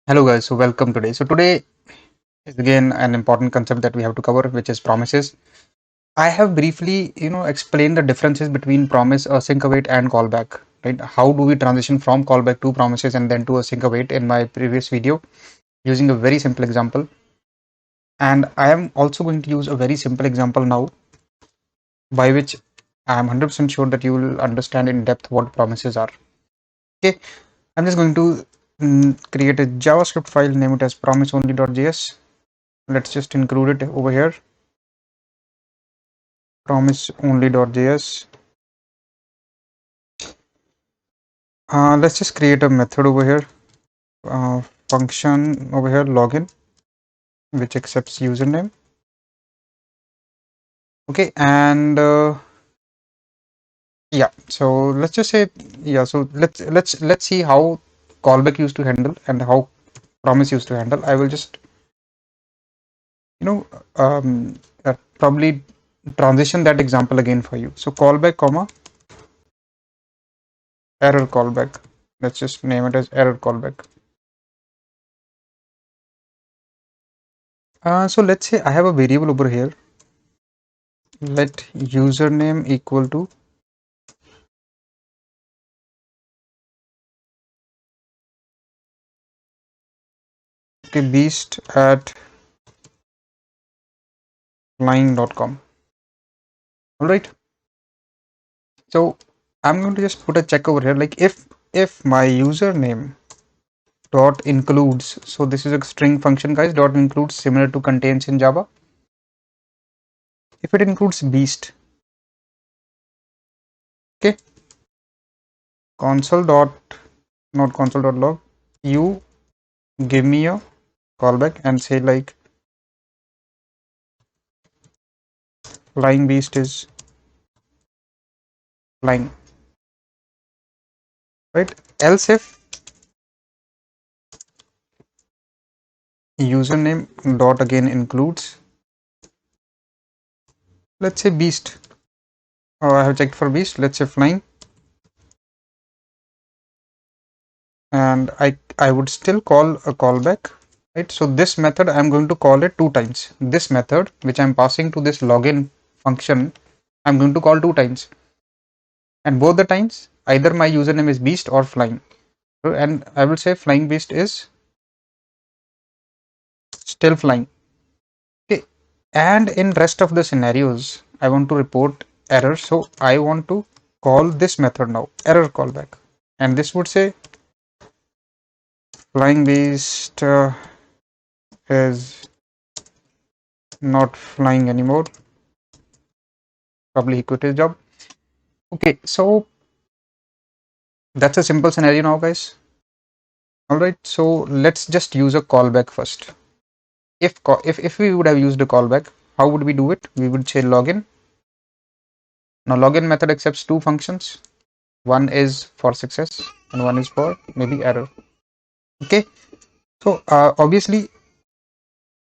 Hello guys, so welcome today. So today is again an important concept that we have to cover, which is promises. I have briefly, explained the differences between promise, async await, and callback. Right? How do we transition from callback to promises and then to async await in my previous video using a very simple example. And I am also going to use a very simple example now, by which I am 100% sure that you will understand in depth what promises are. Okay, I'm just going to create a JavaScript file, name it as promise.only.js. Let's just include it over here, promise.only.js. Let's just create a method over here, function over here, login, which accepts username. Okay, and yeah, so let's just say, yeah, so let's see how callback used to handle and how promise used to handle. I will just, you know, probably transition that example again for you. So callback, comma, error callback. Let's just name it as error callback. So let's say I have a variable over here. Let username equal to beast at flying.com. All right. So I'm going to just put a check over here, like if my username dot includes, so this is a string function, guys, dot includes similar to contains in Java. If it includes beast, okay, console dot, not console dot log, you give me a callback and say like flying beast is flying, right? Else if username dot again includes, let's say beast, I have checked for beast, let's say flying, and I would still call a callback, right? So this method I'm going to call it two times. This method which I'm passing to this login function, I'm going to call two times, and both the times either my username is beast or flying, and I will say flying beast is still flying. Okay, and in rest of the scenarios I want to report error, so I want to call this method now, error callback, and this would say flying beast is not flying anymore, probably he quit his job. Okay, so that's a simple scenario now, guys. All right, so let's just use a callback first. If we would have used a callback, how would we do it? We would say login. Now login method accepts two functions. One is for success and one is for maybe error. Okay, so obviously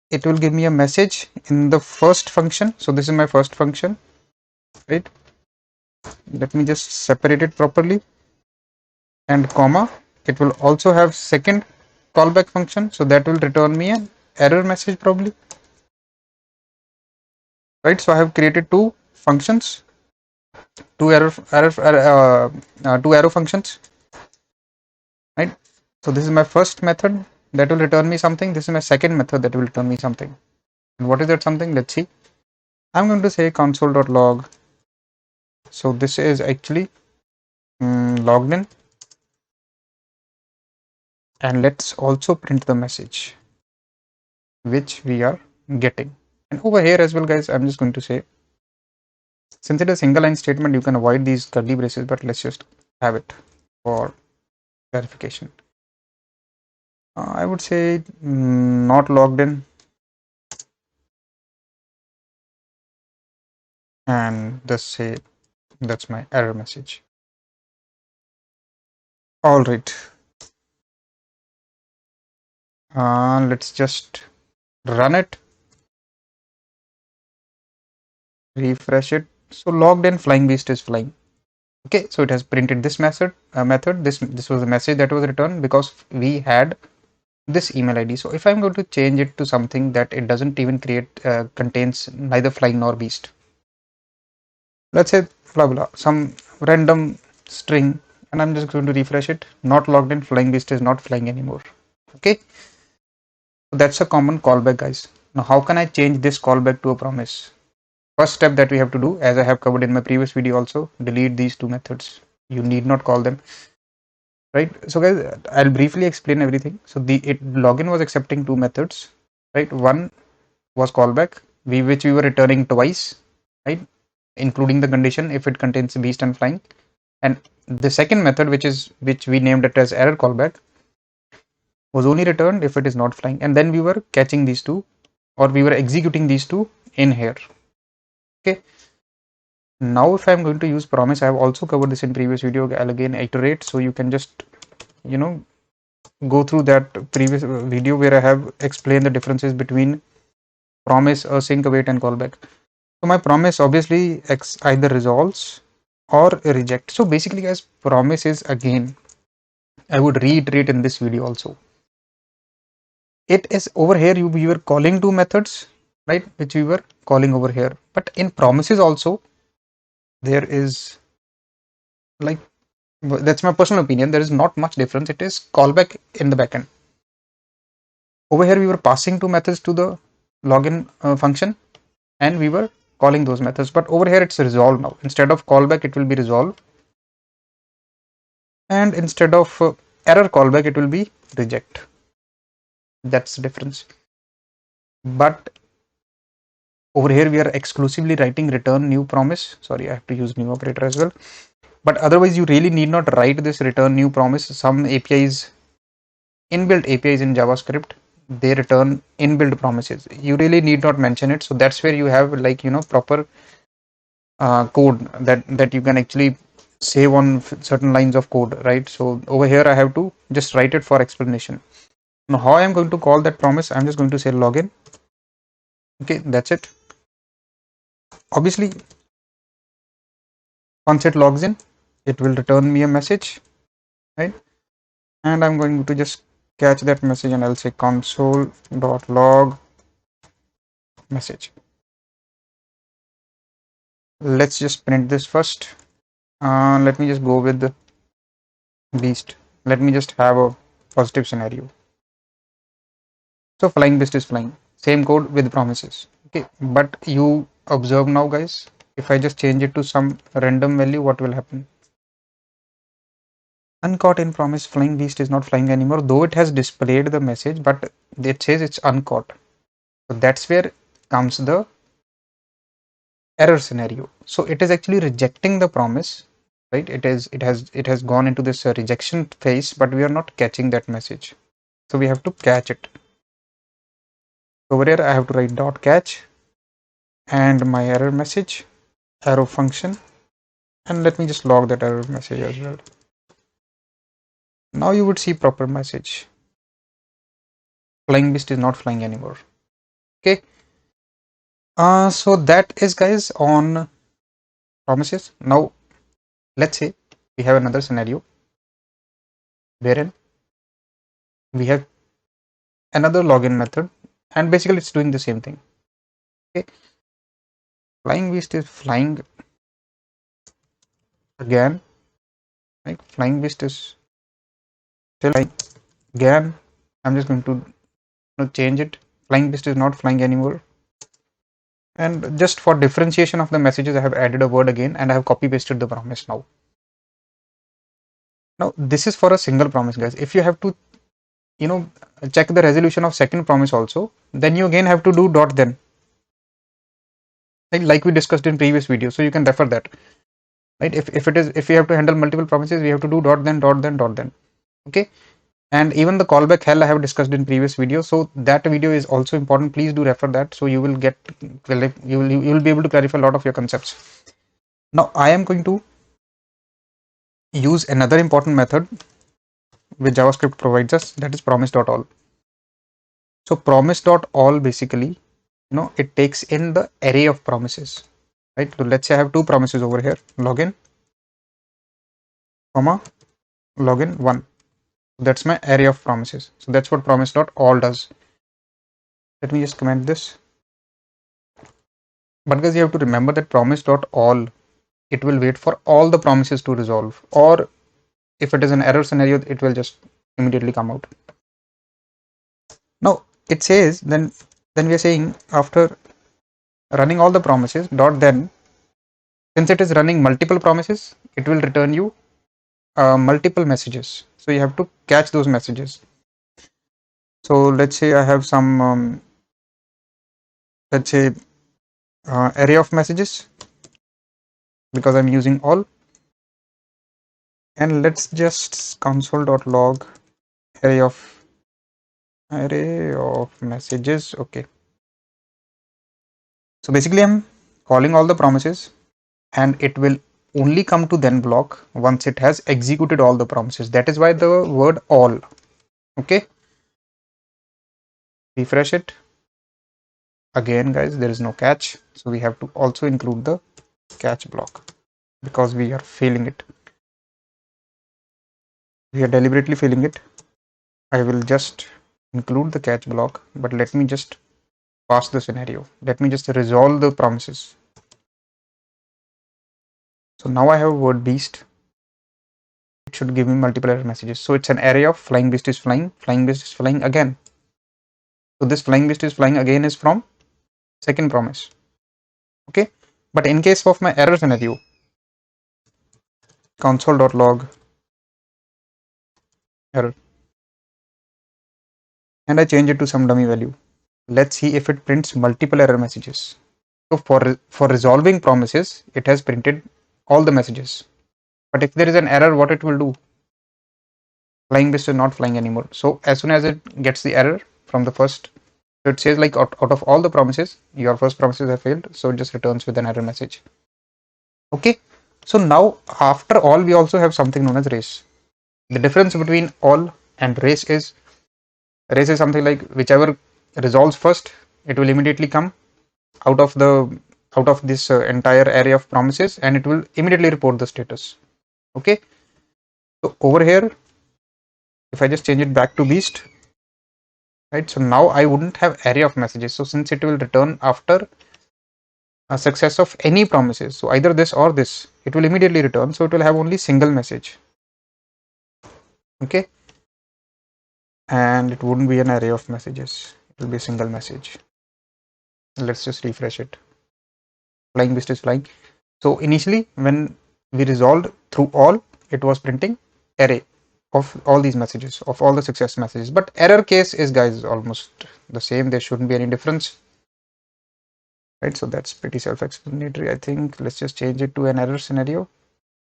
it will give me a message in the first function. So this is my first function, right? Let me just separate it properly, and comma, it will also have second callback function, so that will return me an error message probably, right? So I have created two functions, two arrow functions, right? So this is my first method that will return me something, this is my second method that will return me something. And what is that something? Let's see. I'm going to say console.log. So this is actually logged in, and let's also print the message which we are getting. And over here as well, guys, I'm just going to say, since it is a single line statement, you can avoid these curly braces, but let's just have it for clarification. I would say not logged in, and just say that's my error message. All right, let's just run it, refresh it. So logged in, flying beast is flying. Okay, so it has printed this method. This was the message that was returned because we had this email ID. So if I'm going to change it to something that it doesn't even contains neither flying nor beast, let's say blah blah, some random string, and I'm just going to refresh it. Not logged in, flying beast is not flying anymore. Okay, so that's a common callback, guys. Now, how can I change this callback to a promise? First step that we have to do, as I have covered in my previous video also, delete these two methods. You need not call them, right? So guys, I'll briefly explain everything. So the login was accepting two methods, right? One was callback, which we were returning twice, right? Including the condition if it contains beast and flying. And the second method, which we named it as error callback, was only returned if it is not flying. And then we were catching these two, or we were executing these two in here. Okay. Now, if I'm going to use promise, I have also covered this in previous video. I'll again iterate, so you can just, you know, go through that previous video where I have explained the differences between promise, async, await, and callback. So my promise obviously either resolves or reject. So basically, guys, promise is, again, I would reiterate in this video also. It is over here, we were calling two methods, right, which we were calling over here. But in promises also, there is, like, that's my personal opinion, there is not much difference. It is callback in the backend. Over here, we were passing two methods to the login function, and we were calling those methods. But over here, it's resolved now. Instead of callback, it will be resolve, and instead of error callback, it will be reject. That's the difference. But over here, we are exclusively writing return new promise. Sorry, I have to use new operator as well. But otherwise, you really need not write this return new promise. Some APIs, inbuilt APIs in JavaScript, they return inbuilt promises. You really need not mention it. So that's where you have, like, proper code that you can actually save on certain lines of code, right? So over here, I have to just write it for explanation. Now, how I'm going to call that promise, I'm just going to say login. Okay, that's it. Obviously, once it logs in, it will return me a message, right? And I'm going to just catch that message, and I'll say console.log message. Let's just print this first. Let me just go with the beast. Let me just have a positive scenario. So flying beast is flying. Same code with promises. Okay, but you observe now, guys. If I just change it to some random value, what will happen? Uncaught in promise, flying beast is not flying anymore, though it has displayed the message, but it says it's uncaught. So that's where comes the error scenario. So it is actually rejecting the promise, right? It has gone into this rejection phase, but we are not catching that message. So we have to catch it. Over here, I have to write dot catch and my error message, arrow function, and let me just log that error message as well. Now you would see proper message. Flying beast is not flying anymore. Okay. So that is, guys, on promises. Now let's say we have another scenario wherein we have another login method, and basically it's doing the same thing. Okay, flying beast is flying again, right? Flying beast is still flying again. I'm just going to change it. Flying beast is not flying anymore, and just for differentiation of the messages, I have added a word again, and I have copy pasted the promise now. Now this is for a single promise, guys. If you have to check the resolution of second promise also, then you again have to do dot then, like we discussed in previous video. So you can refer that, right? If we have to handle multiple promises, we have to do dot then, dot then, dot then. Okay, and even the callback hell I have discussed in previous video, so that video is also important. Please do refer that, so you will get, you will be able to clarify a lot of your concepts. Now I am going to use another important method which JavaScript provides us, that is promise.all. So promise.all basically, it takes in the array of promises, right? So let's say I have two promises over here, login, comma, login 1. That's my array of promises. So that's what promise.all does. Let me just comment this. But guys, you have to remember that promise.all, it will wait for all the promises to resolve, or if it is an error scenario, it will just immediately come out. Now it says then we are saying after running all the promises dot then, since it is running multiple promises, it will return you multiple messages. So you have to catch those messages. So let's say I have some let's say array of messages because I'm using all, and let's just console.log array of messages. Okay, so basically I'm calling all the promises, and it will only come to then block once it has executed all the promises. That is why the word all. Okay, refresh it again, guys. There is no catch, so we have to also include the catch block because we are failing it. We are deliberately failing it. I will just include the catch block, but let me just pass the scenario. Let me just resolve the promises. So now I have word beast. It should give me multiple error messages. So it's an array of flying beast is flying again. So this flying beast is flying again is from second promise. Okay, but in case of my error scenario, console.log error, and I change it to some dummy value. Let's see if it prints multiple error messages. So for resolving promises, it has printed all the messages. But if there is an error, what it will do? Flying beast is not flying anymore. So as soon as it gets the error from the first, so it says like out of all the promises, your first promises have failed. So it just returns with an error message. Okay. So now after all, we also have something known as race. The difference between all and race is something like whichever resolves first, it will immediately come out of this entire array of promises, and it will immediately report the status. Okay. So over here, if I just change it back to beast, right? So now I wouldn't have array of messages. So since it will return after a success of any promises, so either this or this, it will immediately return. So it will have only single message. Okay. And it wouldn't be an array of messages. It will be a single message. Let's just refresh it. Flying beast is flying. So initially when we resolved through all, it was printing array of all these messages, of all the success messages. But error case is, guys, almost the same. There shouldn't be any difference. Right, so that's pretty self-explanatory. I think let's just change it to an error scenario.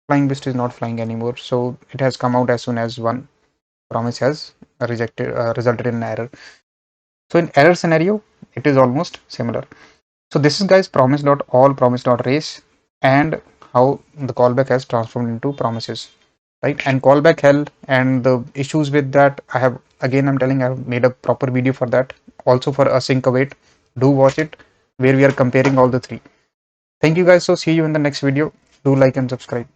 Flying beast is not flying anymore, so it has come out as soon as one promise has resulted in an error. So in error scenario, it is almost similar. So this is, guys, promise.all, promise.race, and how the callback has transformed into promises, right? And callback hell and the issues with that, I'm telling, I've made a proper video for that, also for async await. Do watch it, where we are comparing all the three. Thank you, guys. So see you in the next video. Do like and subscribe.